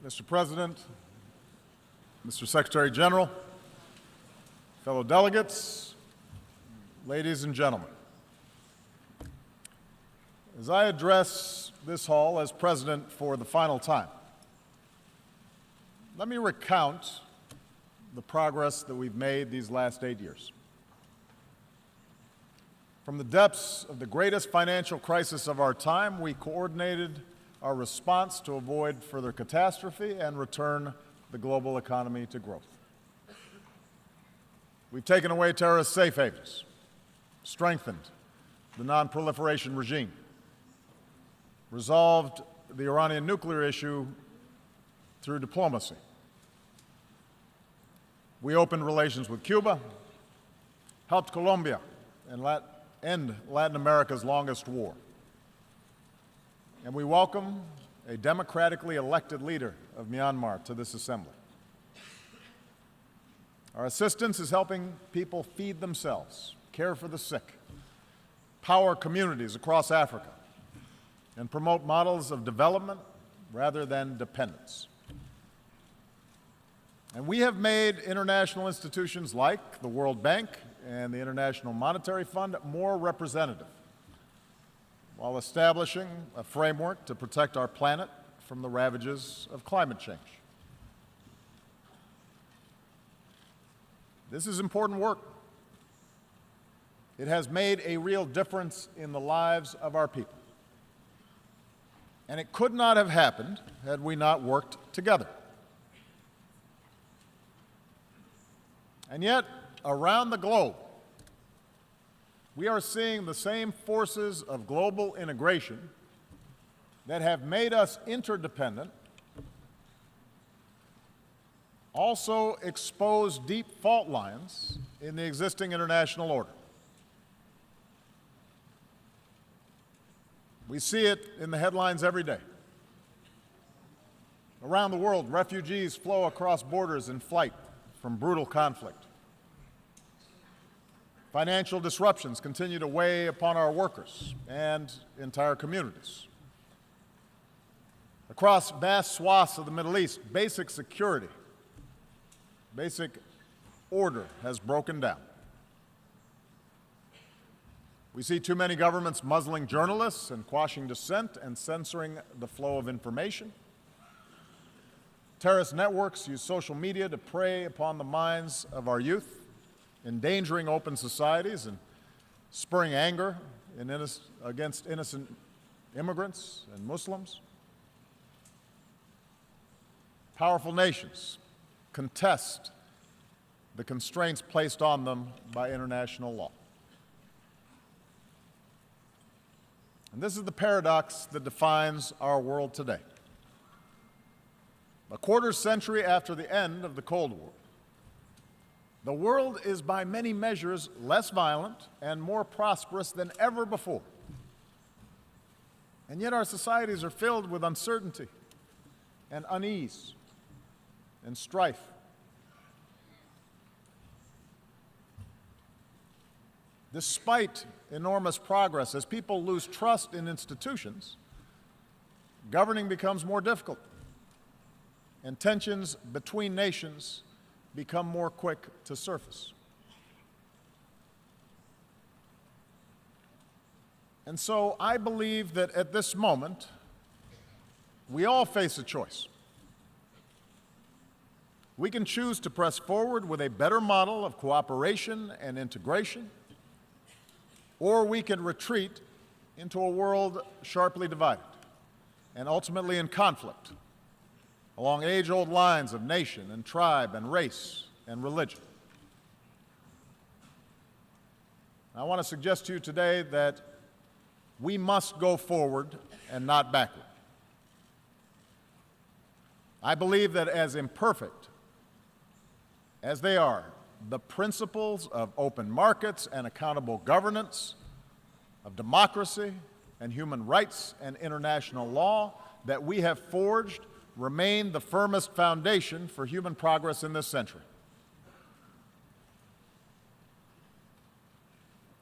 Mr. President, Mr. Secretary General, fellow delegates, ladies and gentlemen. As I address this hall as President for the final time, let me recount the progress that we've made these last 8 years. From the depths of the greatest financial crisis of our time, we coordinated our response to avoid further catastrophe and return the global economy to growth. We've taken away terrorist safe havens, strengthened the non-proliferation regime, resolved the Iranian nuclear issue through diplomacy. We opened relations with Cuba, helped Colombia end Latin America's longest war. And we welcome a democratically elected leader of Myanmar to this assembly. Our assistance is helping people feed themselves, care for the sick, power communities across Africa, and promote models of development rather than dependence. And we have made international institutions like the World Bank and the International Monetary Fund more representative, while establishing a framework to protect our planet from the ravages of climate change. This is important work. It has made a real difference in the lives of our people. And it could not have happened had we not worked together. And yet, around the globe, we are seeing the same forces of global integration that have made us interdependent also expose deep fault lines in the existing international order. We see it in the headlines every day. Around the world, refugees flow across borders in flight from brutal conflict. Financial disruptions continue to weigh upon our workers and entire communities. Across vast swaths of the Middle East, basic security, basic order has broken down. We see too many governments muzzling journalists and quashing dissent and censoring the flow of information. Terrorist networks use social media to prey upon the minds of our youth, endangering open societies and spurring anger against innocent immigrants and Muslims. Powerful nations contest the constraints placed on them by international law. And this is the paradox that defines our world today. A quarter century after the end of the Cold War, the world is by many measures less violent and more prosperous than ever before. And yet our societies are filled with uncertainty and unease and strife. Despite enormous progress, as people lose trust in institutions, governing becomes more difficult, and tensions between nations become more quick to surface. And so I believe that at this moment, we all face a choice. We can choose to press forward with a better model of cooperation and integration, or we can retreat into a world sharply divided and ultimately in conflict along age-old lines of nation and tribe and race and religion. I want to suggest to you today that we must go forward and not backward. I believe that as imperfect as they are, the principles of open markets and accountable governance, of democracy and human rights and international law that we have forged remain the firmest foundation for human progress in this century.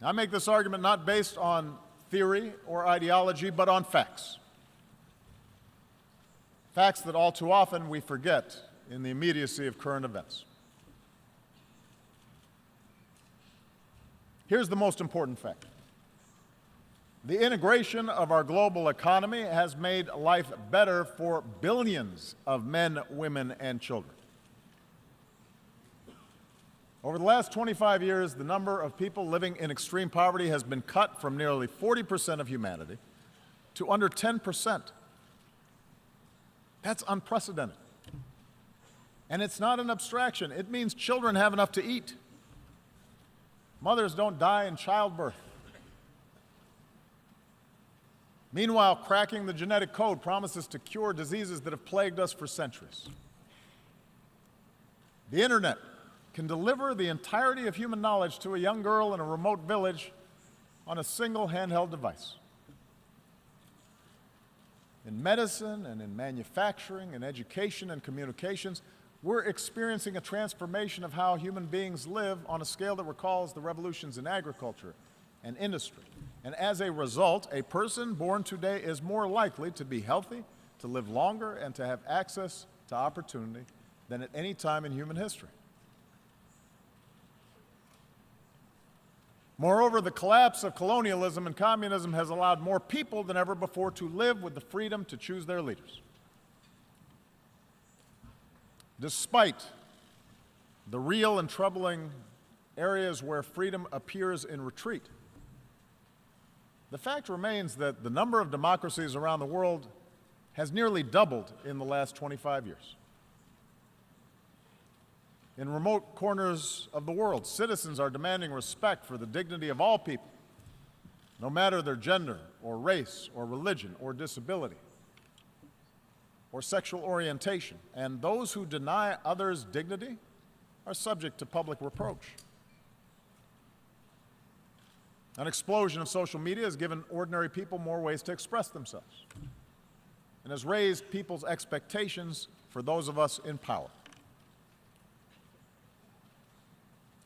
I make this argument not based on theory or ideology, but on facts. facts that all too often we forget in the immediacy of current events. Here's the most important fact. The integration of our global economy has made life better for billions of men, women, and children. Over the last 25 years, the number of people living in extreme poverty has been cut from nearly 40% of humanity to under 10%. That's unprecedented. And it's not an abstraction. It means children have enough to eat. Mothers don't die in childbirth. Meanwhile, cracking the genetic code promises to cure diseases that have plagued us for centuries. The internet can deliver the entirety of human knowledge to a young girl in a remote village on a single handheld device. In medicine and in manufacturing and education and communications, we're experiencing a transformation of how human beings live on a scale that recalls the revolutions in agriculture and industry. And as a result, a person born today is more likely to be healthy, to live longer, and to have access to opportunity than at any time in human history. Moreover, the collapse of colonialism and communism has allowed more people than ever before to live with the freedom to choose their leaders. Despite the real and troubling areas where freedom appears in retreat, the fact remains that the number of democracies around the world has nearly doubled in the last 25 years. In remote corners of the world, citizens are demanding respect for the dignity of all people, no matter their gender or race or religion or disability or sexual orientation. And those who deny others dignity are subject to public reproach. An explosion of social media has given ordinary people more ways to express themselves and has raised people's expectations for those of us in power.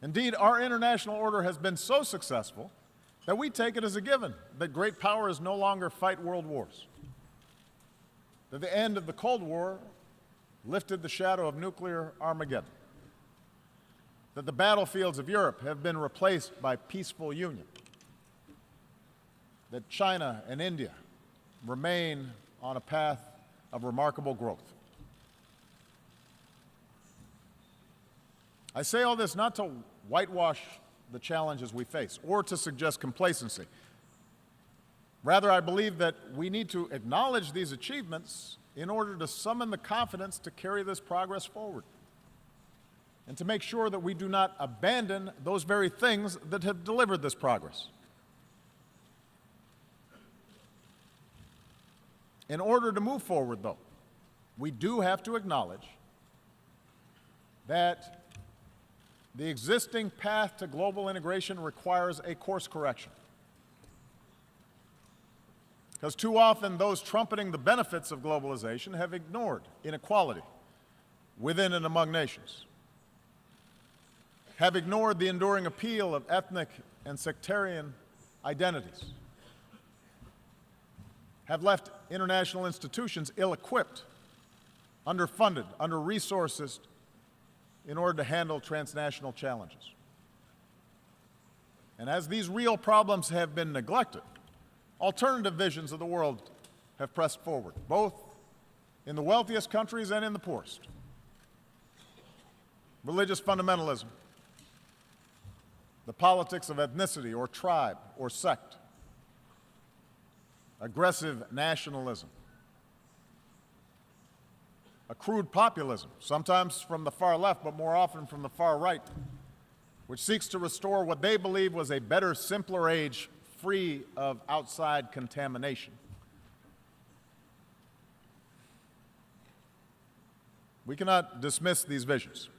Indeed, our international order has been so successful that we take it as a given that great powers no longer fight world wars, that the end of the Cold War lifted the shadow of nuclear Armageddon, that the battlefields of Europe have been replaced by peaceful union, that China and India remain on a path of remarkable growth. I say all this not to whitewash the challenges we face or to suggest complacency. Rather, I believe that we need to acknowledge these achievements in order to summon the confidence to carry this progress forward and to make sure that we do not abandon those very things that have delivered this progress. In order to move forward, though, we do have to acknowledge that the existing path to global integration requires a course correction. Because too often those trumpeting the benefits of globalization have ignored inequality within and among nations, have ignored the enduring appeal of ethnic and sectarian identities, have left international institutions ill-equipped, underfunded, under-resourced in order to handle transnational challenges. And as these real problems have been neglected, alternative visions of the world have pressed forward, both in the wealthiest countries and in the poorest. Religious fundamentalism, the politics of ethnicity or tribe or sect, aggressive nationalism, a crude populism, sometimes from the far left, but more often from the far right, which seeks to restore what they believe was a better, simpler age free of outside contamination. We cannot dismiss these visions.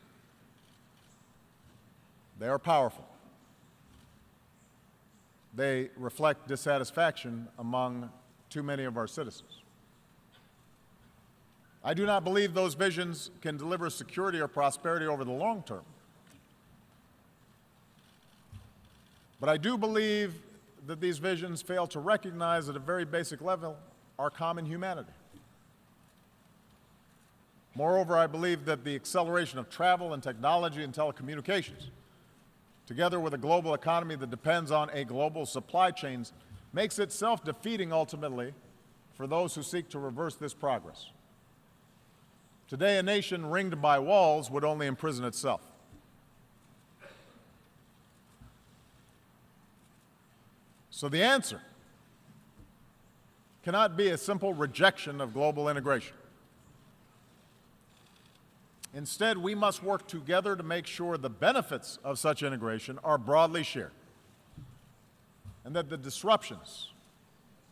They are powerful. They reflect dissatisfaction among too many of our citizens. I do not believe those visions can deliver security or prosperity over the long term. But I do believe that these visions fail to recognize at a very basic level our common humanity. Moreover, I believe that the acceleration of travel and technology and telecommunications, together with a global economy that depends on a global supply chain, makes it self-defeating ultimately for those who seek to reverse this progress. Today, a nation ringed by walls would only imprison itself. So the answer cannot be a simple rejection of global integration. Instead, we must work together to make sure the benefits of such integration are broadly shared, and that the disruptions,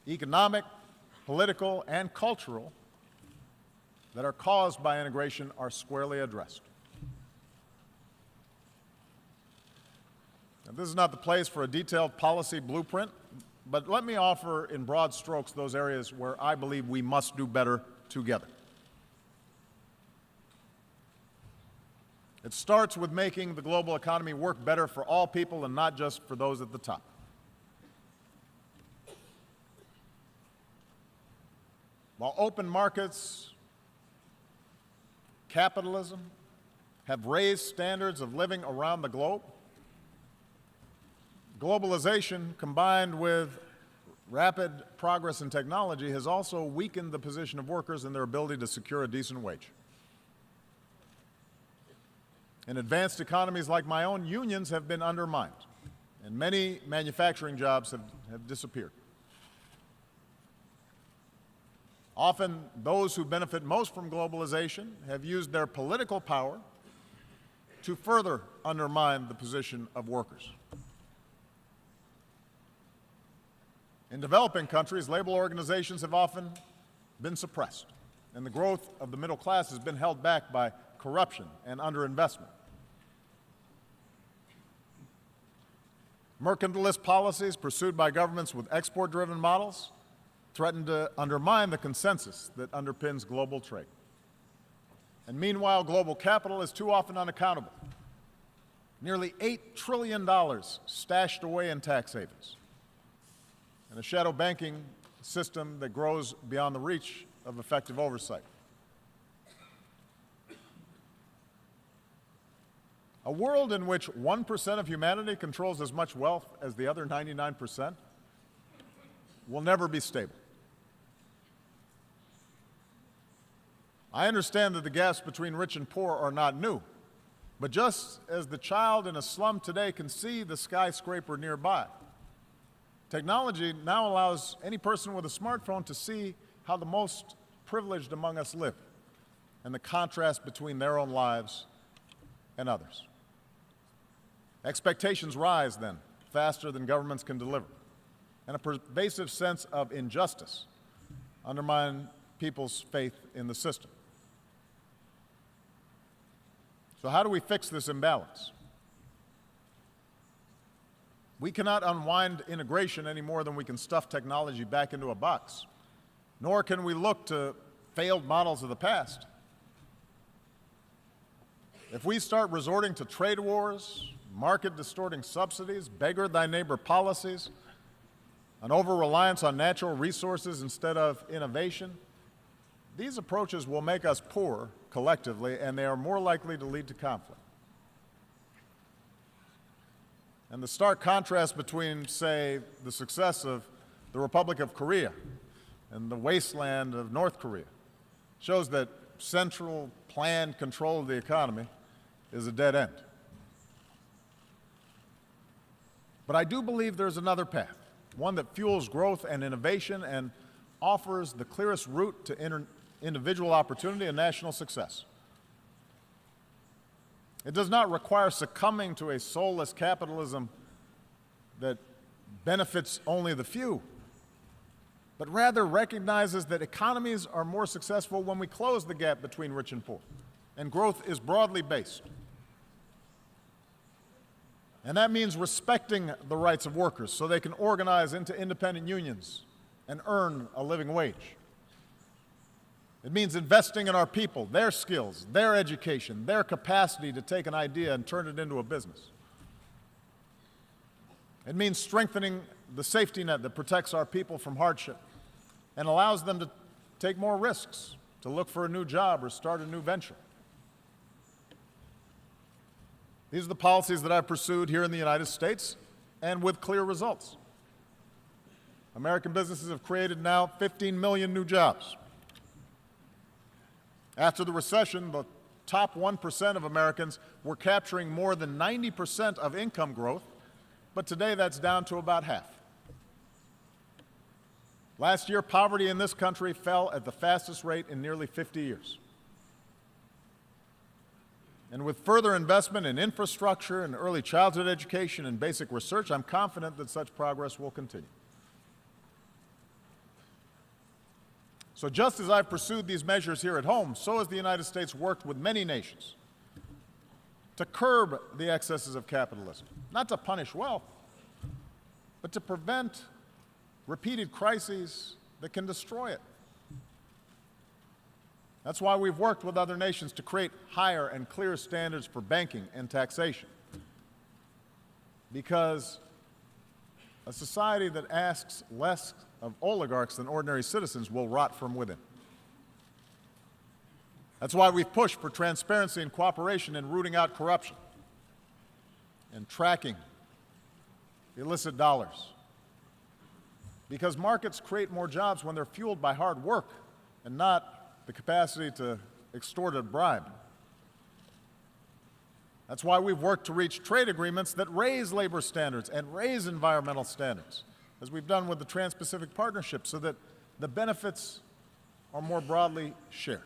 economic, political, and cultural, that are caused by integration are squarely addressed. Now, this is not the place for a detailed policy blueprint, but let me offer in broad strokes those areas where I believe we must do better together. It starts with making the global economy work better for all people and not just for those at the top. While open markets, capitalism have raised standards of living around the globe, globalization combined with rapid progress in technology has also weakened the position of workers and their ability to secure a decent wage. In advanced economies like my own, unions have been undermined, and many manufacturing jobs have disappeared. Often, those who benefit most from globalization have used their political power to further undermine the position of workers. In developing countries, labor organizations have often been suppressed, and the growth of the middle class has been held back by corruption and underinvestment. Mercantilist policies pursued by governments with export-driven models threaten to undermine the consensus that underpins global trade. And meanwhile, global capital is too often unaccountable. Nearly $8 trillion stashed away in tax havens, and a shadow banking system that grows beyond the reach of effective oversight. A world in which 1% of humanity controls as much wealth as the other 99% will never be stable. I understand that the gaps between rich and poor are not new, but just as the child in a slum today can see the skyscraper nearby, technology now allows any person with a smartphone to see how the most privileged among us live and the contrast between their own lives and others. Expectations rise then, faster than governments can deliver, and a pervasive sense of injustice undermines people's faith in the system. So how do we fix this imbalance? We cannot unwind integration any more than we can stuff technology back into a box, nor can we look to failed models of the past. If we start resorting to trade wars, market-distorting subsidies, beggar-thy-neighbor policies, an over-reliance on natural resources instead of innovation, these approaches will make us poor collectively, and they are more likely to lead to conflict. And the stark contrast between, say, the success of the Republic of Korea and the wasteland of North Korea shows that central planned control of the economy is a dead end. But I do believe there's another path, one that fuels growth and innovation and offers the clearest route to individual opportunity and national success. It does not require succumbing to a soulless capitalism that benefits only the few, but rather recognizes that economies are more successful when we close the gap between rich and poor, and growth is broadly based. And that means respecting the rights of workers so they can organize into independent unions and earn a living wage. It means investing in our people, their skills, their education, their capacity to take an idea and turn it into a business. It means strengthening the safety net that protects our people from hardship and allows them to take more risks to look for a new job or start a new venture. These are the policies that I've pursued here in the United States, and with clear results. American businesses have created now 15 million new jobs. After the recession, the top 1% of Americans were capturing more than 90% of income growth, but today that's down to about half. Last year, poverty in this country fell at the fastest rate in nearly 50 years. And with further investment in infrastructure and early childhood education and basic research, I'm confident that such progress will continue. So just as I've pursued these measures here at home, so has the United States worked with many nations to curb the excesses of capitalism, not to punish wealth, but to prevent repeated crises that can destroy it. That's why we've worked with other nations to create higher and clearer standards for banking and taxation. Because a society that asks less of oligarchs than ordinary citizens will rot from within. That's why we've pushed for transparency and cooperation in rooting out corruption and tracking illicit dollars. Because markets create more jobs when they're fueled by hard work and not the capacity to extort a bribe. That's why we've worked to reach trade agreements that raise labor standards and raise environmental standards, as we've done with the Trans-Pacific Partnership, so that the benefits are more broadly shared.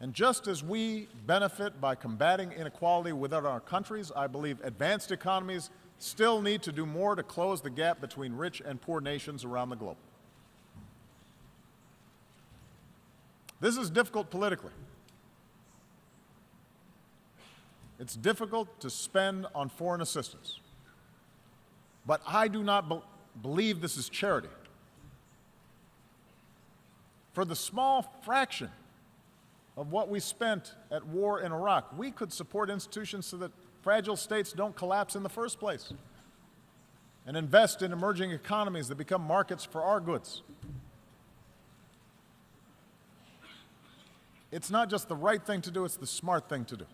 And just as we benefit by combating inequality within our countries, I believe advanced economies still need to do more to close the gap between rich and poor nations around the globe. This is difficult politically. It's difficult to spend on foreign assistance. But I do not believe this is charity. For the small fraction of what we spent at war in Iraq, we could support institutions so that fragile states don't collapse in the first place, and invest in emerging economies that become markets for our goods. It's not just the right thing to do, it's the smart thing to do.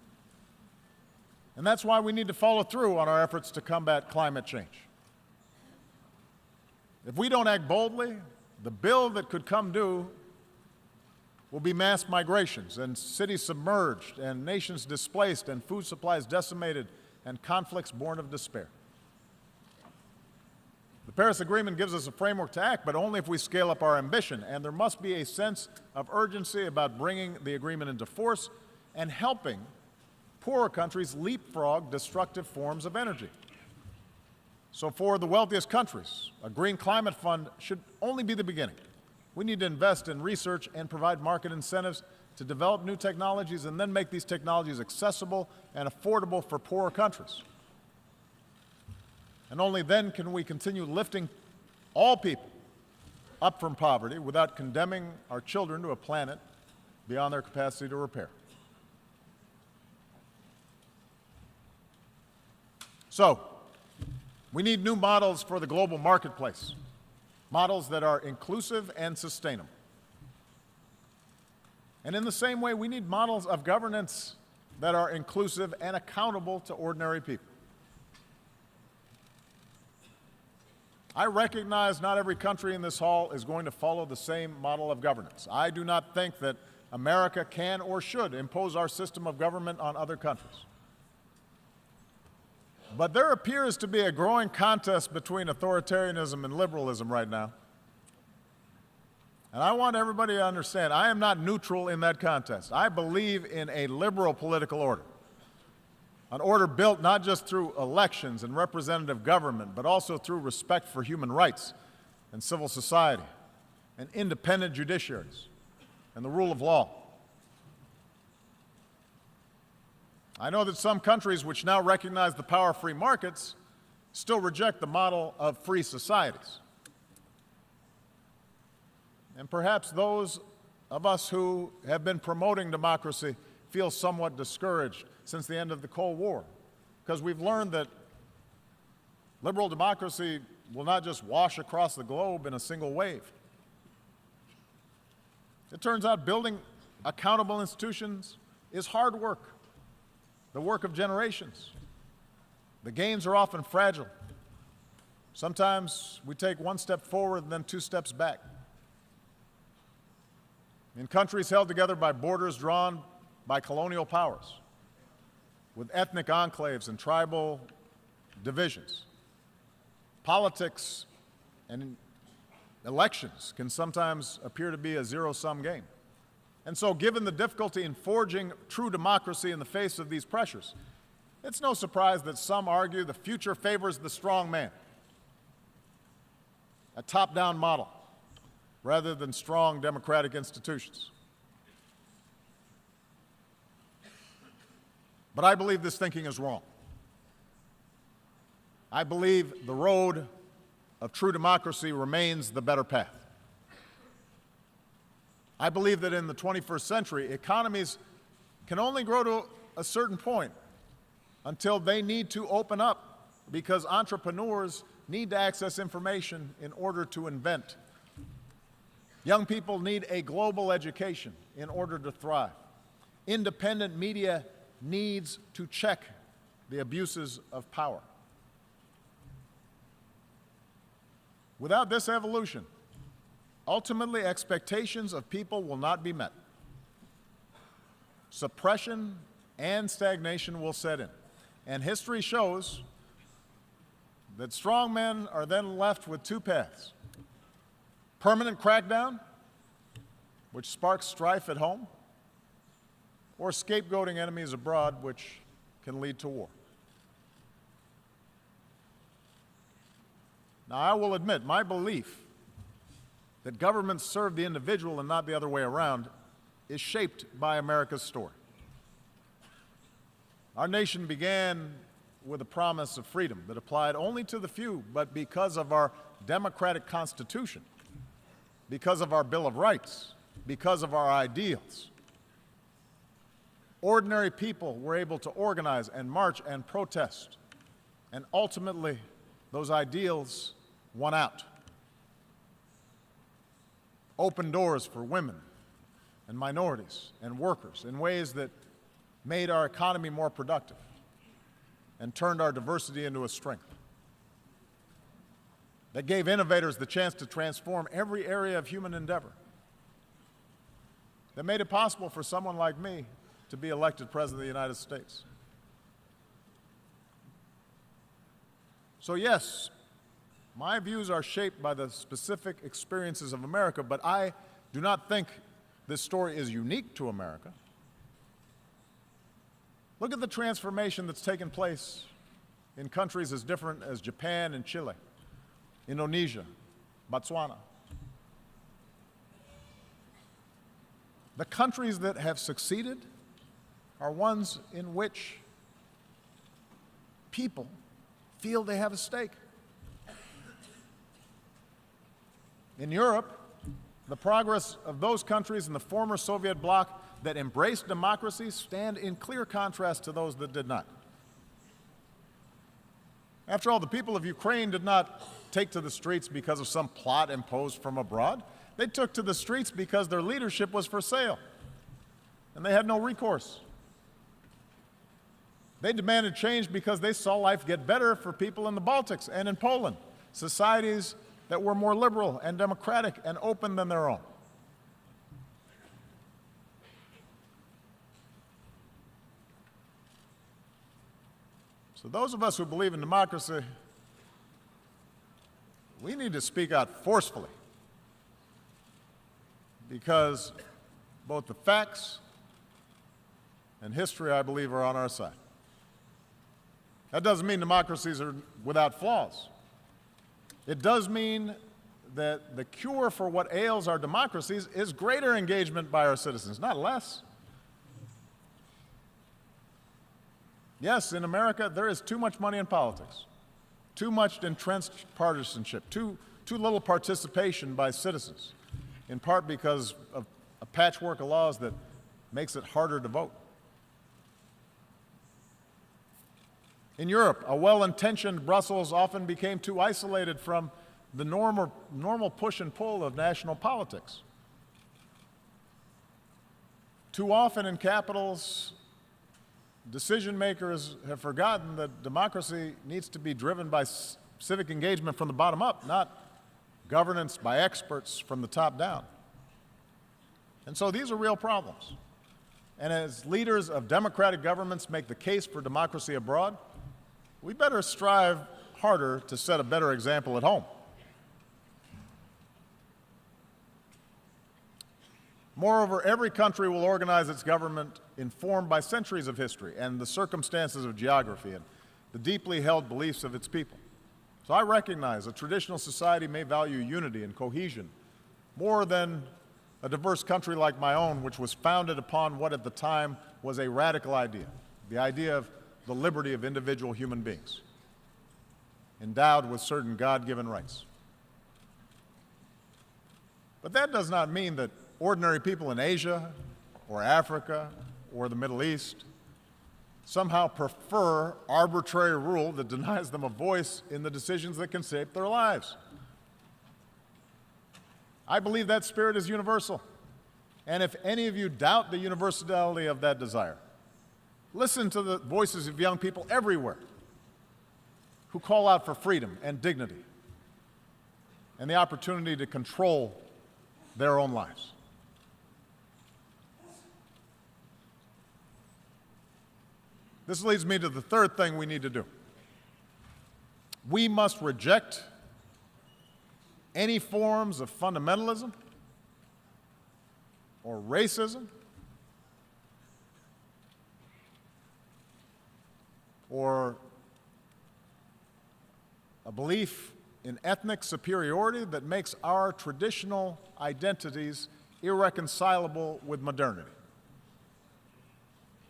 And that's why we need to follow through on our efforts to combat climate change. If we don't act boldly, the bill that could come due will be mass migrations and cities submerged and nations displaced and food supplies decimated and conflicts born of despair. The Paris Agreement gives us a framework to act, but only if we scale up our ambition, and there must be a sense of urgency about bringing the agreement into force and helping poorer countries leapfrog destructive forms of energy. So for the wealthiest countries, a green climate fund should only be the beginning. We need to invest in research and provide market incentives to develop new technologies and then make these technologies accessible and affordable for poorer countries. And only then can we continue lifting all people up from poverty without condemning our children to a planet beyond their capacity to repair. So, we need new models for the global marketplace, models that are inclusive and sustainable. And in the same way, we need models of governance that are inclusive and accountable to ordinary people. I recognize not every country in this hall is going to follow the same model of governance. I do not think that America can or should impose our system of government on other countries. But there appears to be a growing contest between authoritarianism and liberalism right now. And I want everybody to understand, I am not neutral in that contest. I believe in a liberal political order, an order built not just through elections and representative government, but also through respect for human rights and civil society and independent judiciaries and the rule of law. I know that some countries which now recognize the power of free markets still reject the model of free societies. And perhaps those of us who have been promoting democracy feel somewhat discouraged since the end of the Cold War, because we've learned that liberal democracy will not just wash across the globe in a single wave. It turns out building accountable institutions is hard work, the work of generations. The gains are often fragile. Sometimes we take one step forward and then two steps back. In countries held together by borders drawn by colonial powers, with ethnic enclaves and tribal divisions, politics and elections can sometimes appear to be a zero-sum game. And so, given the difficulty in forging true democracy in the face of these pressures, it's no surprise that some argue the future favors the strong man, a top-down model, rather than strong democratic institutions. But I believe this thinking is wrong. I believe the road of true democracy remains the better path. I believe that in the 21st century, economies can only grow to a certain point until they need to open up, because entrepreneurs need to access information in order to invent. Young people need a global education in order to thrive. Independent media needs to check the abuses of power. Without this evolution, ultimately expectations of people will not be met. Suppression and stagnation will set in. And history shows that strong men are then left with two paths: permanent crackdown, which sparks strife at home, or scapegoating enemies abroad, which can lead to war. Now, I will admit, my belief that governments serve the individual and not the other way around is shaped by America's story. Our nation began with a promise of freedom that applied only to the few, but because of our democratic Constitution, because of our Bill of Rights, because of our ideals, ordinary people were able to organize and march and protest, and ultimately those ideals won out. Open doors for women and minorities and workers in ways that made our economy more productive and turned our diversity into a strength. That gave innovators the chance to transform every area of human endeavor. That made it possible for someone like me to be elected President of the United States. So yes, my views are shaped by the specific experiences of America, but I do not think this story is unique to America. Look at the transformation that's taken place in countries as different as Japan and Chile, Indonesia, Botswana. The countries that have succeeded are ones in which people feel they have a stake. In Europe, the progress of those countries in the former Soviet bloc that embraced democracy stand in clear contrast to those that did not. After all, the people of Ukraine did not take to the streets because of some plot imposed from abroad. They took to the streets because their leadership was for sale, and they had no recourse. They demanded change because they saw life get better for people in the Baltics and in Poland, societies that were more liberal and democratic and open than their own. So those of us who believe in democracy, we need to speak out forcefully, because both the facts and history, I believe, are on our side. That doesn't mean democracies are without flaws. It does mean that the cure for what ails our democracies is greater engagement by our citizens, not less. Yes, in America, there is too much money in politics, too much entrenched partisanship, too little participation by citizens, in part because of a patchwork of laws that makes it harder to vote. In Europe, a well-intentioned Brussels often became too isolated from the normal push and pull of national politics. Too often in capitals, decision makers have forgotten that democracy needs to be driven by civic engagement from the bottom up, not governance by experts from the top down. And so these are real problems. And as leaders of democratic governments make the case for democracy abroad, we better strive harder to set a better example at home. Moreover, every country will organize its government informed by centuries of history and the circumstances of geography and the deeply held beliefs of its people. So I recognize a traditional society may value unity and cohesion more than a diverse country like my own, which was founded upon what at the time was a radical idea, the idea of the liberty of individual human beings, endowed with certain God-given rights. But that does not mean that ordinary people in Asia or Africa or the Middle East somehow prefer arbitrary rule that denies them a voice in the decisions that can shape their lives. I believe that spirit is universal. And if any of you doubt the universality of that desire, listen to the voices of young people everywhere who call out for freedom and dignity and the opportunity to control their own lives. This leads me to the third thing we need to do. We must reject any forms of fundamentalism or racism or a belief in ethnic superiority that makes our traditional identities irreconcilable with modernity.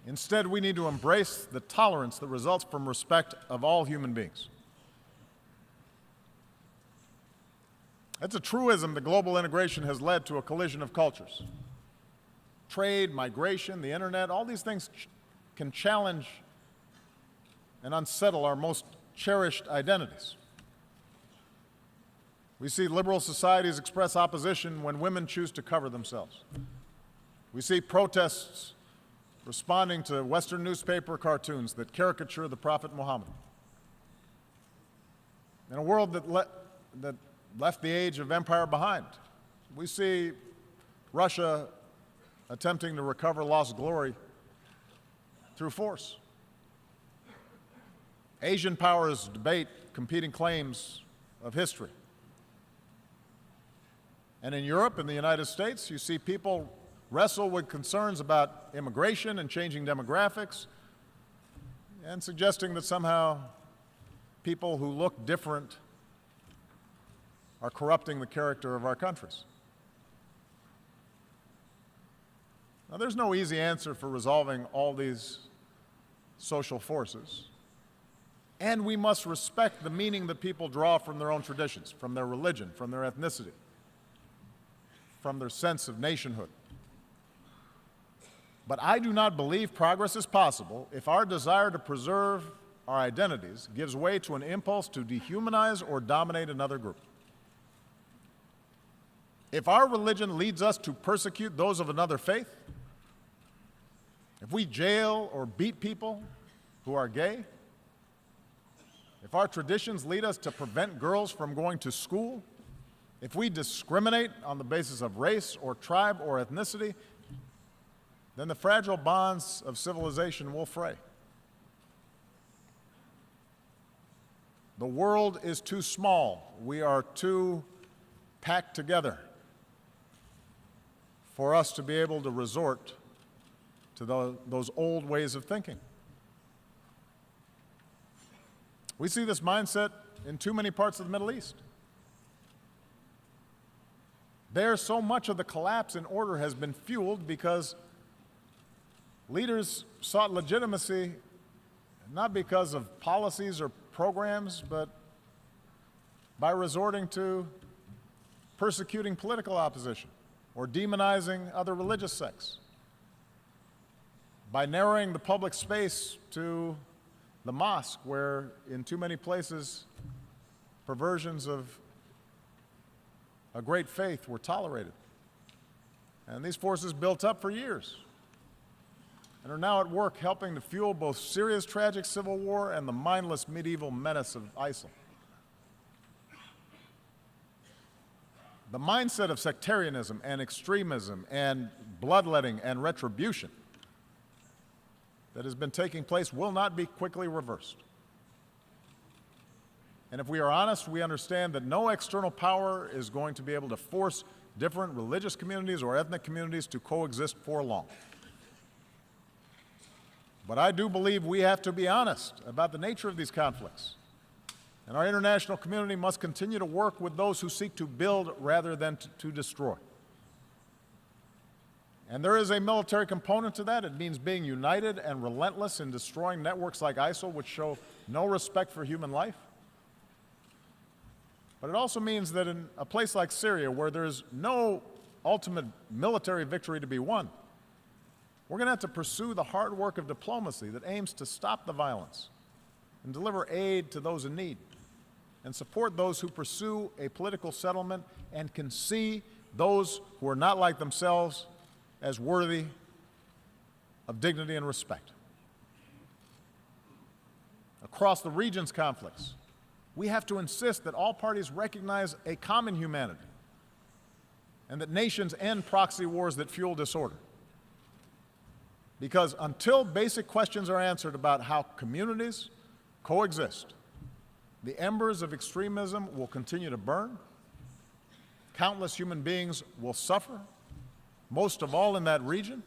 Instead, we need to embrace the tolerance that results from respect of all human beings. It's a truism that global integration has led to a collision of cultures. Trade, migration, the internet, all these things can challenge and unsettle our most cherished identities. We see liberal societies express opposition when women choose to cover themselves. We see protests responding to Western newspaper cartoons that caricature the Prophet Muhammad. In a world that left the age of empire behind, we see Russia attempting to recover lost glory through force. Asian powers debate competing claims of history. And in Europe and the United States, you see people wrestle with concerns about immigration and changing demographics and suggesting that somehow people who look different are corrupting the character of our countries. Now, there's no easy answer for resolving all these social forces, and we must respect the meaning that people draw from their own traditions, from their religion, from their ethnicity, from their sense of nationhood. But I do not believe progress is possible if our desire to preserve our identities gives way to an impulse to dehumanize or dominate another group. If our religion leads us to persecute those of another faith, if we jail or beat people who are gay, if our traditions lead us to prevent girls from going to school, if we discriminate on the basis of race or tribe or ethnicity, then the fragile bonds of civilization will fray. The world is too small. We are too packed together for us to be able to resort to those old ways of thinking. We see this mindset in too many parts of the Middle East. There, so much of the collapse in order has been fueled because leaders sought legitimacy not because of policies or programs, but by resorting to persecuting political opposition or demonizing other religious sects, by narrowing the public space to the mosque, where in too many places perversions of a great faith were tolerated. And these forces built up for years. and are now at work helping to fuel both Syria's tragic civil war and the mindless medieval menace of ISIL. The mindset of sectarianism and extremism and bloodletting and retribution that has been taking place will not be quickly reversed. And if we are honest, we understand that no external power is going to be able to force different religious communities or ethnic communities to coexist for long. But I do believe we have to be honest about the nature of these conflicts. And our international community must continue to work with those who seek to build rather than to destroy. And there is a military component to that. It means being united and relentless in destroying networks like ISIL, which show no respect for human life. But it also means that in a place like Syria, where there's no ultimate military victory to be won, we're going to have to pursue the hard work of diplomacy that aims to stop the violence and deliver aid to those in need and support those who pursue a political settlement and can see those who are not like themselves as worthy of dignity and respect. Across the region's conflicts, we have to insist that all parties recognize a common humanity and that nations end proxy wars that fuel disorder. Because until basic questions are answered about how communities coexist, the embers of extremism will continue to burn, countless human beings will suffer, most of all in that region,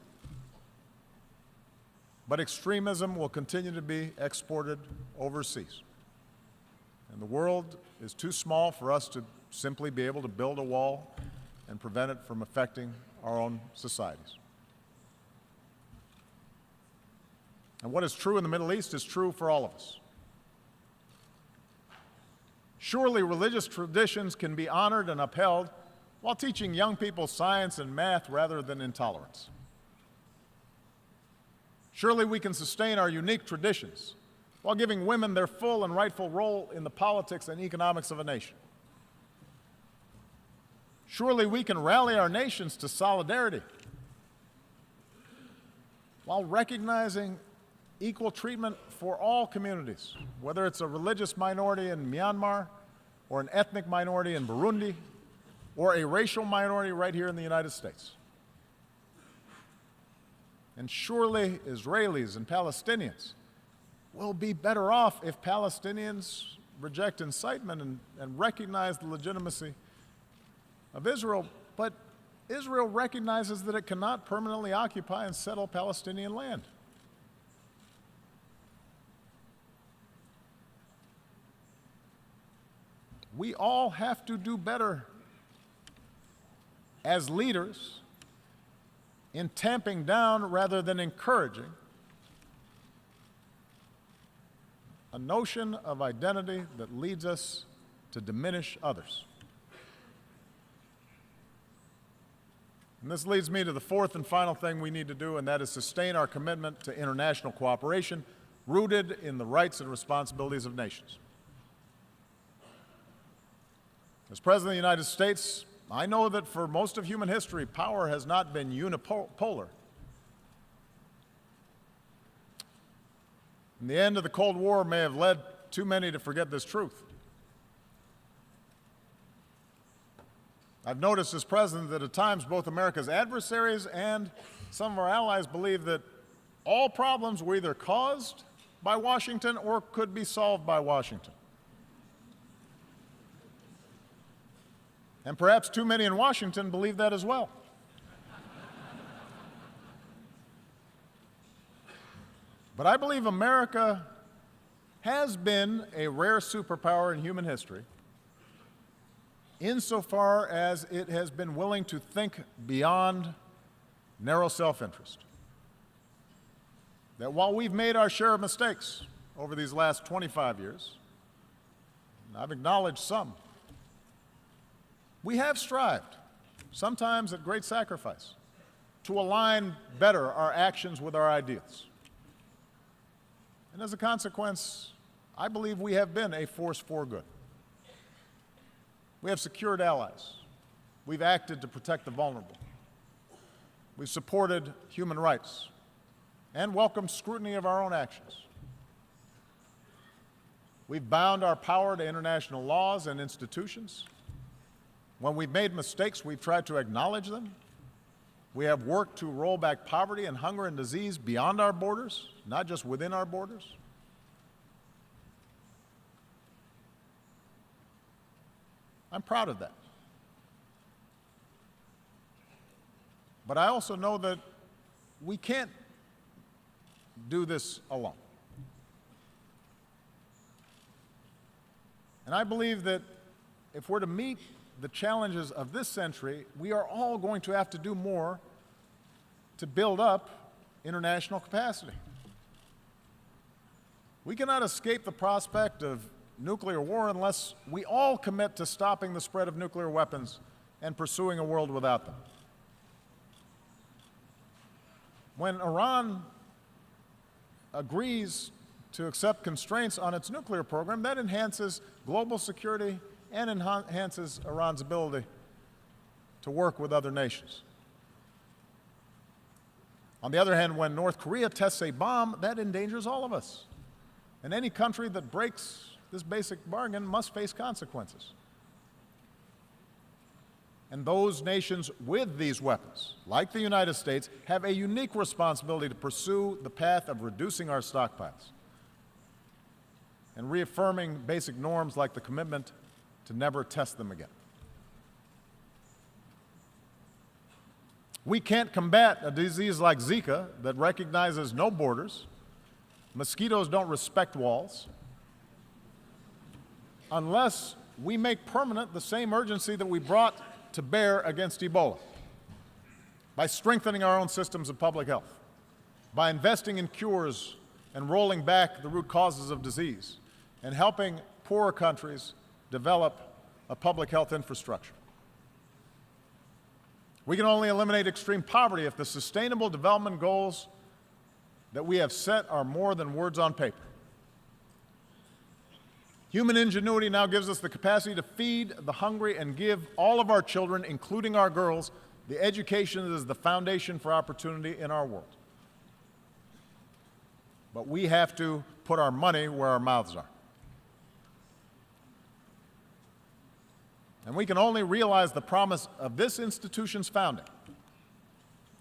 but extremism will continue to be exported overseas. And the world is too small for us to simply be able to build a wall and prevent it from affecting our own societies. And what is true in the Middle East is true for all of us. Surely religious traditions can be honored and upheld while teaching young people science and math rather than intolerance. Surely we can sustain our unique traditions while giving women their full and rightful role in the politics and economics of a nation. Surely we can rally our nations to solidarity while recognizing equal treatment for all communities, whether it's a religious minority in Myanmar or an ethnic minority in Burundi or a racial minority right here in the United States. And surely Israelis and Palestinians will be better off if Palestinians reject incitement and recognize the legitimacy of Israel, but Israel recognizes that it cannot permanently occupy and settle Palestinian land. We all have to do better as leaders in tamping down rather than encouraging a notion of identity that leads us to diminish others. And this leads me to the fourth and final thing we need to do, and that is sustain our commitment to international cooperation rooted in the rights and responsibilities of nations. As President of the United States, I know that for most of human history, power has not been unipolar. And the end of the Cold War may have led too many to forget this truth. I've noticed as president that at times both America's adversaries and some of our allies believe that all problems were either caused by Washington or could be solved by Washington. And perhaps too many in Washington believe that as well. But I believe America has been a rare superpower in human history insofar as it has been willing to think beyond narrow self-interest. That while we've made our share of mistakes over these last 25 years, and I've acknowledged some, we have strived, sometimes at great sacrifice, to align better our actions with our ideals. And as a consequence, I believe we have been a force for good. We have secured allies. We've acted to protect the vulnerable. We've supported human rights. and welcome scrutiny of our own actions. We've bound our power to international laws and institutions. When we've made mistakes, we've tried to acknowledge them. We have worked to roll back poverty and hunger and disease beyond our borders, not just within our borders. I'm proud of that. But I also know that we can't do this alone. And I believe that if we're to meet the challenges of this century, we are all going to have to do more to build up international capacity. We cannot escape the prospect of nuclear war unless we all commit to stopping the spread of nuclear weapons and pursuing a world without them. When Iran agrees to accept constraints on its nuclear program, that enhances global security and enhances Iran's ability to work with other nations. On the other hand, when North Korea tests a bomb, that endangers all of us. And any country that breaks this basic bargain must face consequences. And those nations with these weapons, like the United States, have a unique responsibility to pursue the path of reducing our stockpiles and reaffirming basic norms like the commitment to never test them again. We can't combat a disease like Zika that recognizes no borders. Mosquitoes don't respect walls, unless we make permanent the same urgency that we brought to bear against Ebola, by strengthening our own systems of public health, by investing in cures and rolling back the root causes of disease, and helping poorer countries develop a public health infrastructure. We can only eliminate extreme poverty if the sustainable development goals that we have set are more than words on paper. Human ingenuity now gives us the capacity to feed the hungry and give all of our children, including our girls, the education that is the foundation for opportunity in our world. But we have to put our money where our mouths are. And we can only realize the promise of this institution's founding,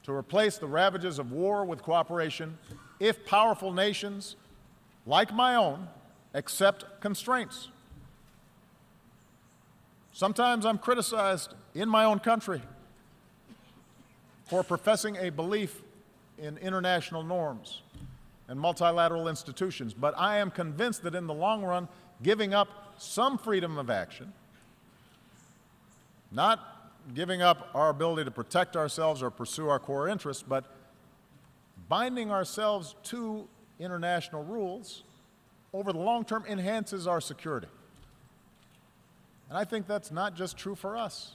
to replace the ravages of war with cooperation, if powerful nations, like my own, accept constraints. Sometimes I'm criticized in my own country for professing a belief in international norms and multilateral institutions, but I am convinced that in the long run, giving up some freedom of action, not giving up our ability to protect ourselves or pursue our core interests, but binding ourselves to international rules over the long term enhances our security. And I think that's not just true for us.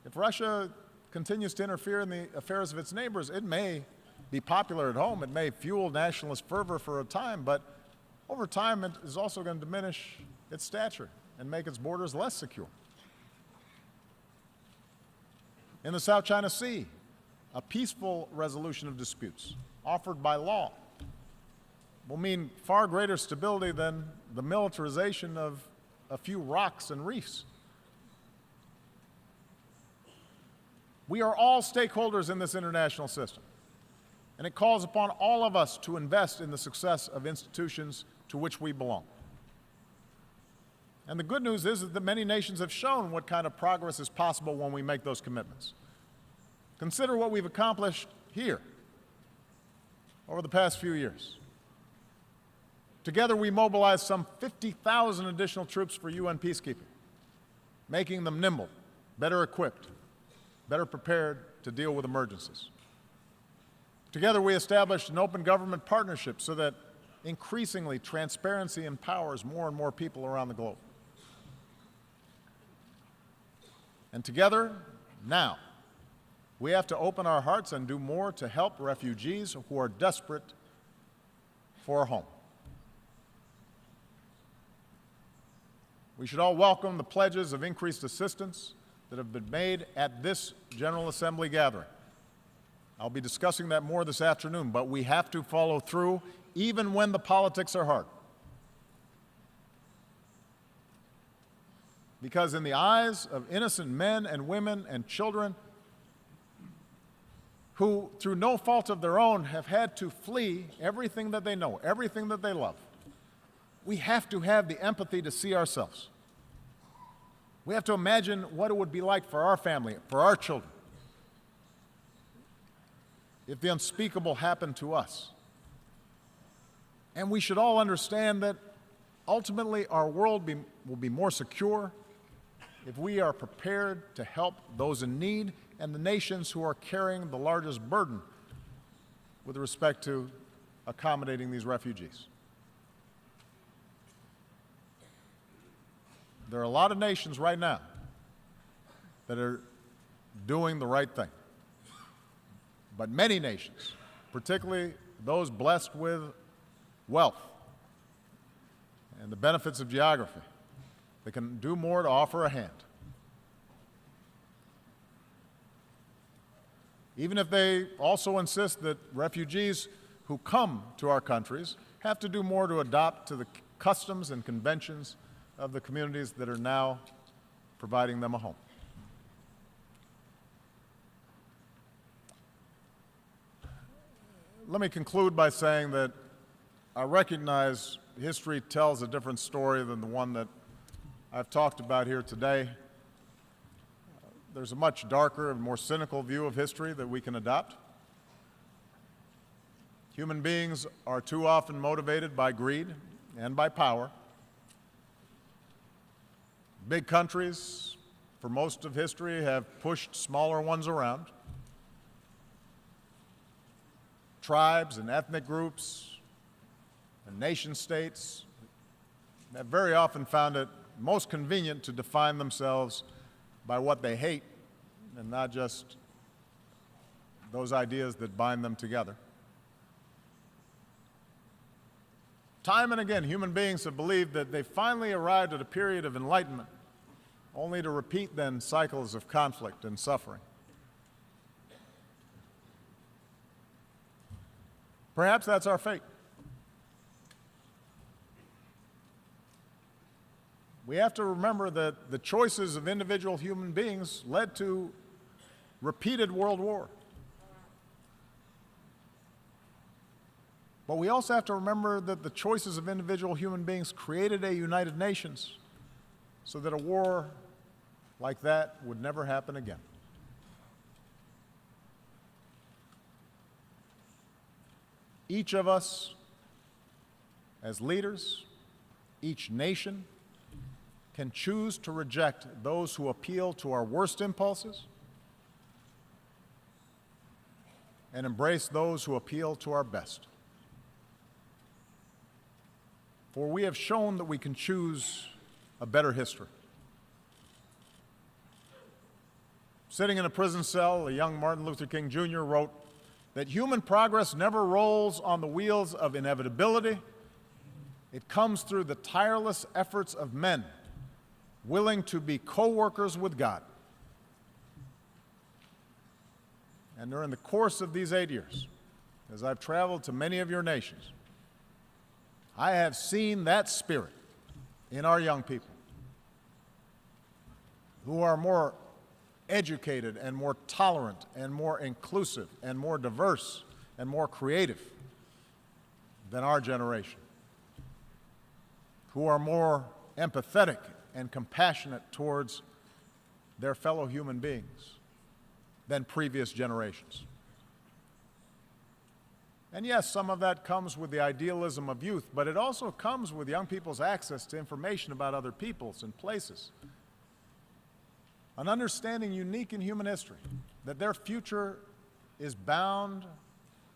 If Russia continues to interfere in the affairs of its neighbors, it may be popular at home, it may fuel nationalist fervor for a time, but over time it is also going to diminish its stature and make its borders less secure. In the South China Sea, a peaceful resolution of disputes offered by law will mean far greater stability than the militarization of a few rocks and reefs. We are all stakeholders in this international system, and it calls upon all of us to invest in the success of institutions to which we belong. And the good news is that many nations have shown what kind of progress is possible when we make those commitments. Consider what we've accomplished here over the past few years. Together, we mobilized some 50,000 additional troops for UN peacekeeping, making them nimble, better equipped, better prepared to deal with emergencies. Together, we established an open government partnership so that increasingly transparency empowers more and more people around the globe. And together, now, we have to open our hearts and do more to help refugees who are desperate for a home. We should all welcome the pledges of increased assistance that have been made at this General Assembly gathering. I'll be discussing that more this afternoon, but we have to follow through even when the politics are hard. Because in the eyes of innocent men and women and children who, through no fault of their own, have had to flee everything that they know, everything that they love, we have to have the empathy to see ourselves. We have to imagine what it would be like for our family, for our children, if the unspeakable happened to us. And we should all understand that ultimately our world will be more secure if we are prepared to help those in need and the nations who are carrying the largest burden with respect to accommodating these refugees. There are a lot of nations right now that are doing the right thing. But many nations, particularly those blessed with wealth and the benefits of geography, they can do more to offer a hand. Even if they also insist that refugees who come to our countries have to do more to adopt to the customs and conventions of the communities that are now providing them a home. Let me conclude by saying that I recognize history tells a different story than the one that I've talked about here today. There's a much darker and more cynical view of history that we can adopt. Human beings are too often motivated by greed and by power. Big countries, for most of history, have pushed smaller ones around. Tribes and ethnic groups and nation-states have very often found it most convenient to define themselves by what they hate and not just those ideas that bind them together. Time and again, human beings have believed that they finally arrived at a period of enlightenment, only to repeat then cycles of conflict and suffering. Perhaps that's our fate. We have to remember that the choices of individual human beings led to repeated world war. But we also have to remember that the choices of individual human beings created a United Nations so that a war like that would never happen again. Each of us, as leaders, each nation, can choose to reject those who appeal to our worst impulses and embrace those who appeal to our best. For we have shown that we can choose a better history. Sitting in a prison cell, a young Martin Luther King Jr. wrote that human progress never rolls on the wheels of inevitability. It comes through the tireless efforts of men willing to be co-workers with God. And during the course of these 8 years, as I've traveled to many of your nations, I have seen that spirit in our young people who are more educated and more tolerant and more inclusive and more diverse and more creative than our generation, who are more empathetic and compassionate towards their fellow human beings than previous generations. And yes, some of that comes with the idealism of youth, but it also comes with young people's access to information about other peoples and places. An understanding unique in human history, that their future is bound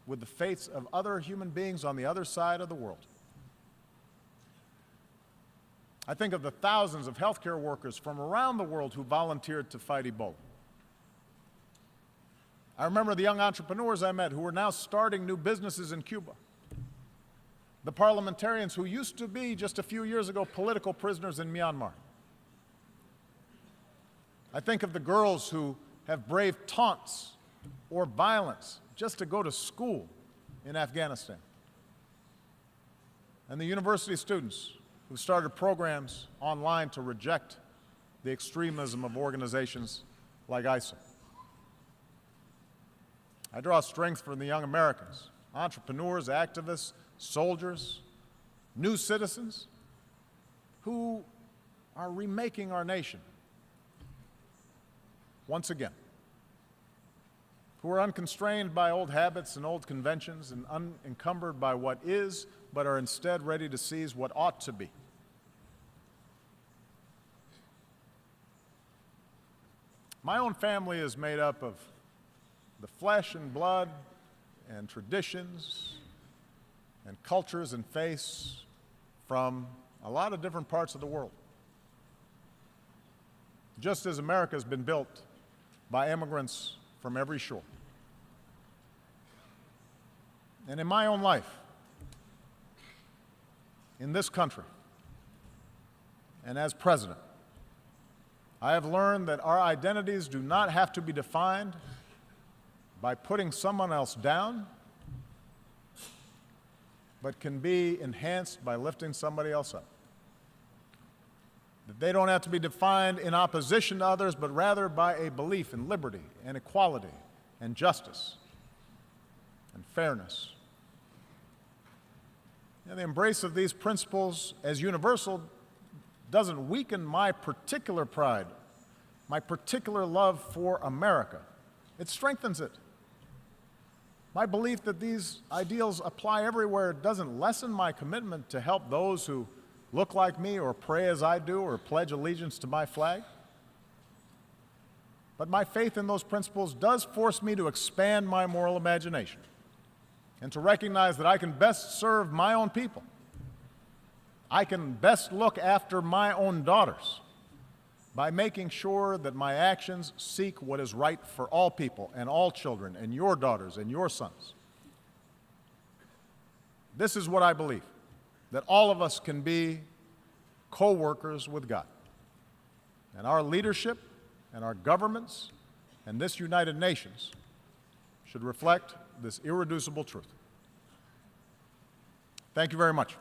with the fates of other human beings on the other side of the world. I think of the thousands of healthcare workers from around the world who volunteered to fight Ebola. I remember the young entrepreneurs I met who are now starting new businesses in Cuba. The parliamentarians who used to be, just a few years ago, political prisoners in Myanmar. I think of the girls who have braved taunts or violence just to go to school in Afghanistan. And the university students who started programs online to reject the extremism of organizations like ISIL. I draw strength from the young Americans, entrepreneurs, activists, soldiers, new citizens who are remaking our nation once again, who are unconstrained by old habits and old conventions and unencumbered by what is, but are instead ready to seize what ought to be. My own family is made up of the flesh and blood and traditions and cultures and faiths from a lot of different parts of the world. Just as America has been built by immigrants from every shore. And in my own life, in this country, and as president, I have learned that our identities do not have to be defined by putting someone else down, but can be enhanced by lifting somebody else up. That they don't have to be defined in opposition to others, but rather by a belief in liberty and equality and justice and fairness. And the embrace of these principles as universal doesn't weaken my particular pride, my particular love for America. It strengthens it. My belief that these ideals apply everywhere doesn't lessen my commitment to help those who look like me or pray as I do or pledge allegiance to my flag. But my faith in those principles does force me to expand my moral imagination and to recognize that I can best serve my own people. I can best look after my own daughters by making sure that my actions seek what is right for all people and all children and your daughters and your sons. This is what I believe, that all of us can be co-workers with God. And our leadership and our governments and this United Nations should reflect this irreducible truth. Thank you very much.